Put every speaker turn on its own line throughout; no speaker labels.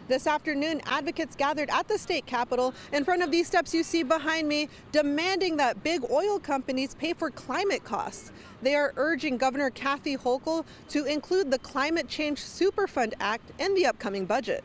This afternoon, advocates gathered at the state capitol in front of these steps you see behind me, demanding that big oil companies pay for climate costs. They are urging Governor Kathy Hochul to include the Climate Change Superfund Act in the upcoming budget.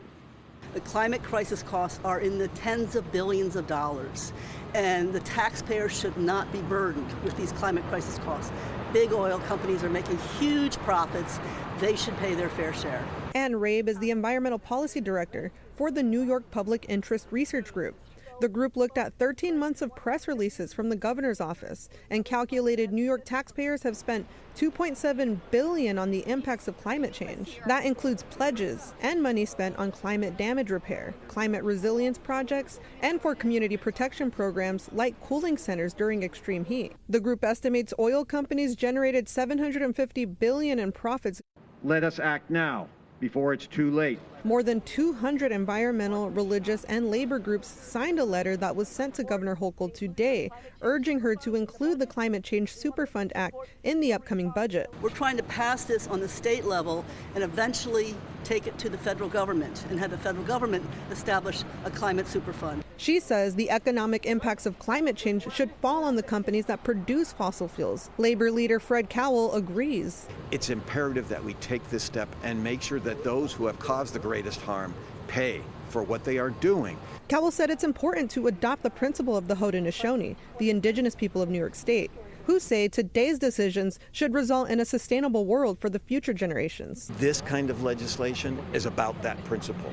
The climate crisis costs are in the tens of billions of dollars, and the taxpayers should not be burdened with these climate crisis costs. Big oil companies are making huge profits. They should pay their fair share.
Ann Rabe is the environmental policy director for the New York Public Interest Research Group. The group looked at 13 months of press releases from the governor's office and calculated New York taxpayers have spent $2.7 billion on the impacts of climate change. That includes pledges and money spent on climate damage repair, climate resilience projects, and for community protection programs like cooling centers during extreme heat. The group estimates oil companies generated $750 billion in profits.
Let us act now, before it's too late.
More than 200 environmental, religious, and labor groups signed a letter that was sent to Governor Hochul today, urging her to include the Climate Change Superfund Act in the upcoming budget.
We're trying to pass this on the state level and eventually take it to the federal government and have the federal government establish a climate superfund.
She says the economic impacts of climate change should fall on the companies that produce fossil fuels. Labor leader Fred Cowell agrees.
It's imperative that we take this step and make sure that those who have caused the greatest harm pay for what they are doing.
Cowell said it's important to adopt the principle of the Haudenosaunee, the indigenous people of New York State, who say today's decisions should result in a sustainable world for the future generations.
This kind of legislation is about that principle.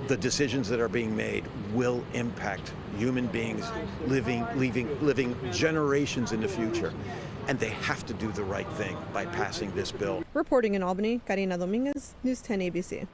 The decisions that are being made will impact human beings living generations in the future. And they have to do the right thing by passing this bill.
Reporting in Albany, Karina Dominguez, News 10 ABC.